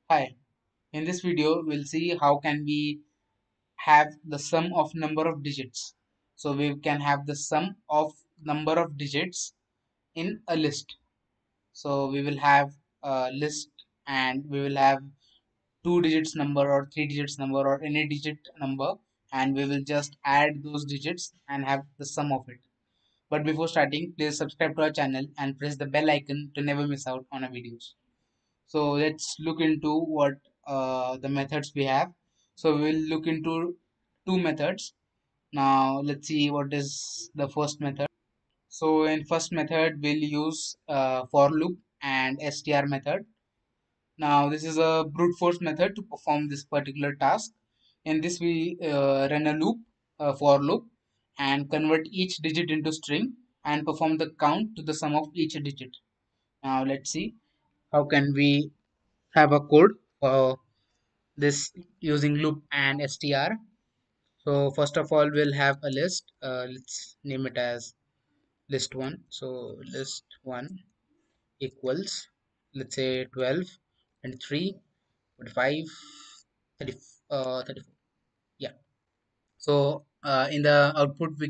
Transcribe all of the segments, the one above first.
Hi, in this video we'll see how can we have the sum of number of digits. So we can have the sum of number of digits in a list. So we will have a list and we will have two digits number or three digits number or any digit number, and we will just add those digits and have the sum of it. But before starting, please subscribe to our channel and press the bell icon to never miss out on our videos. So let's look into what the methods we have. So we will look into two methods. Now let's see what is the first method. So in first method we'll use for loop and str method. Now this is a brute force method to perform this particular task. In this we run a loop, for loop, and convert each digit into string and perform the count to the sum of each digit. Now let's see how can we have a code for this using loop and str. So first of all we'll have a list. Let's name it as list1. So list1 equals, let's say, 12 and 3 5 30, 34. Yeah. So in the output we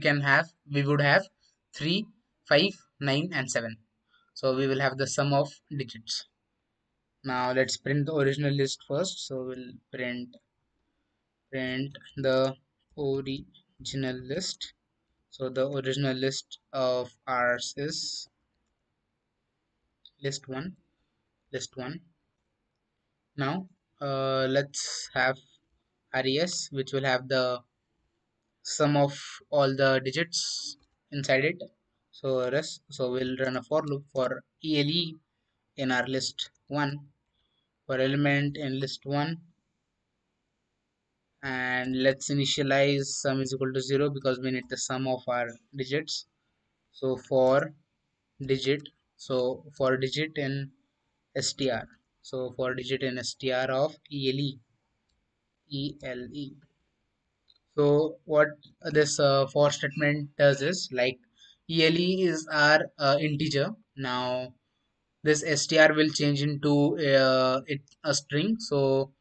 would have 3 5 9 and 7. So we will have the sum of digits. Now let's print the original list first. So we'll print the original list. So the original list of ours is list one. Now let's have res, which will have the sum of all the digits inside it. So res, so we'll run a for loop for ele in our list 1, for element in list 1, and let's initialize sum is equal to 0 because we need the sum of our digits. So digit for digit in str, so for digit in str of ele. So what this for statement does is, like, ele is our integer. Now this str will change into a string. So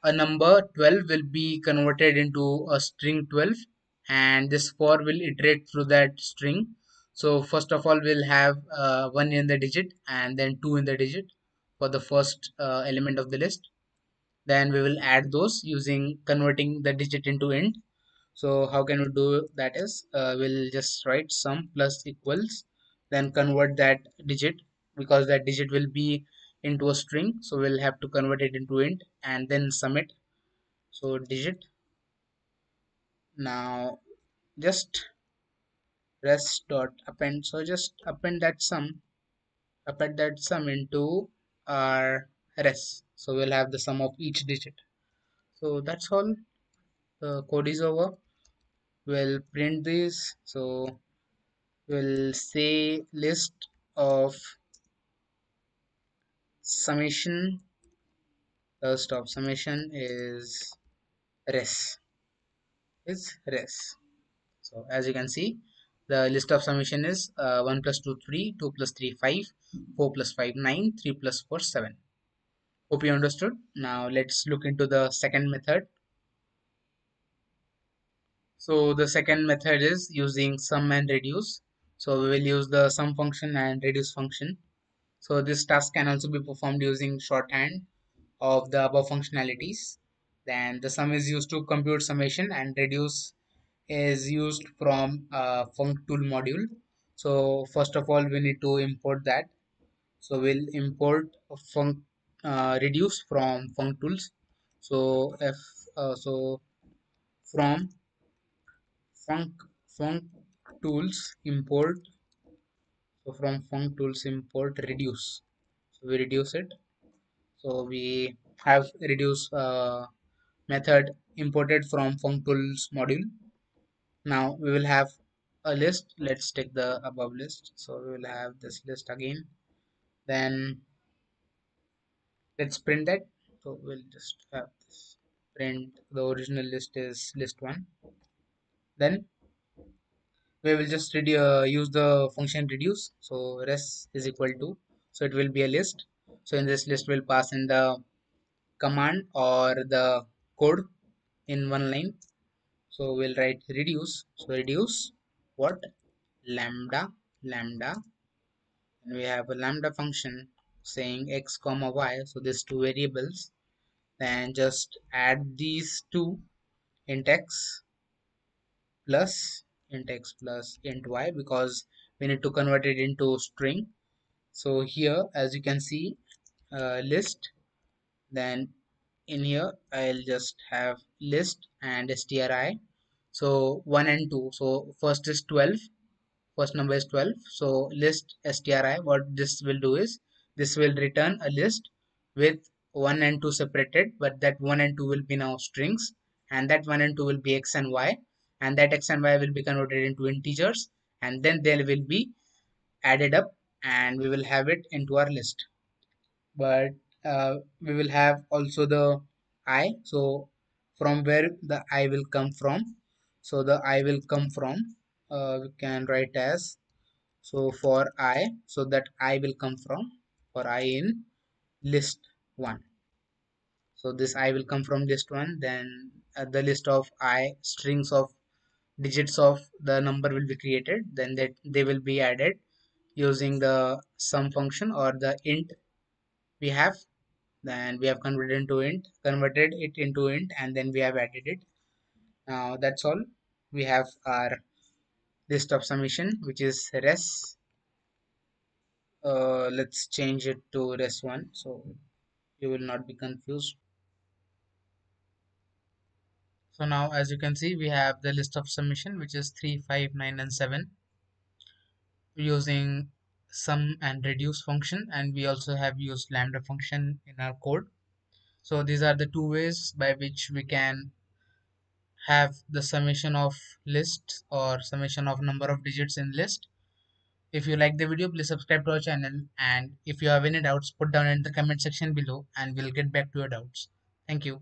a number 12 will be converted into a string 12, and this for will iterate through that string. So first of all we'll have 1 in the digit and then 2 in the digit for the first element of the list. Then we will add those using converting the digit into int. So how can we do that is, we'll just write sum plus equals, then convert that digit, because that digit will be into a string, so we'll have to convert it into int and then sum it. So digit. Now just res dot append, so just append that sum into our res, so we'll have the sum of each digit. So that's all. The code is over. We'll print this. So we'll say list of summation. First of summation res is res. So as you can see, the list of summation is 1 plus 2 3, 2 plus 3 5, 4 plus 5 9, 3 plus 4 7. Hope you understood. Now let's look into the second method. So the second method is using sum and reduce. So we will use the sum function and reduce function. So this task can also be performed using shorthand of the above functionalities. Then the sum is used to compute summation, and reduce is used from functool module. So first of all we need to import that. So we'll import func reduce from functools. So so from func functools import, so from functools import reduce. So we reduce it. So we have reduce method imported from functools module. Now we will have a list. Let's take the above list. So we will have this list again. Then let's print that. So we'll just have this print the original list is list1. Then we will just use the function reduce. So res is equal to, so it will be a list. So in this list we'll pass in the command or the code in one line. So we'll write reduce. So reduce what? Lambda, lambda, and we have a lambda function saying x comma y. So these two variables. Then just add these two, int x plus int y, because we need to convert it into string. So here, as you can see, list. Then in here I'll just have list and stri. So 1 and 2. So first is 12. First number is 12. So list stri. What this will do is this will return a list with 1 and 2 separated, but that 1 and 2 will be now strings, and that 1 and 2 will be x and y, and that x and y will be converted into integers, and then they will be added up, and we will have it into our list. But we will have also the I. So from where the I will come from? So the I will come from, we can write as, so for I, so that I will come from, for I in list 1. So this I will come from list 1. Then the list of I strings of digits of the number will be created, then that they will be added using the sum function or the int we have. Then we have converted it into int, and then we have added it. Now that's all. We have our list of summation, which is res. Let's change it to res1, so you will not be confused. So now, as you can see, we have the list of summation, which is 3, 5, 9, and 7, using sum and reduce function, and we also have used lambda function in our code. So these are the two ways by which we can have the summation of list or summation of number of digits in list. If you like the video, please subscribe to our channel, and if you have any doubts, put down in the comment section below and we'll get back to your doubts. Thank you.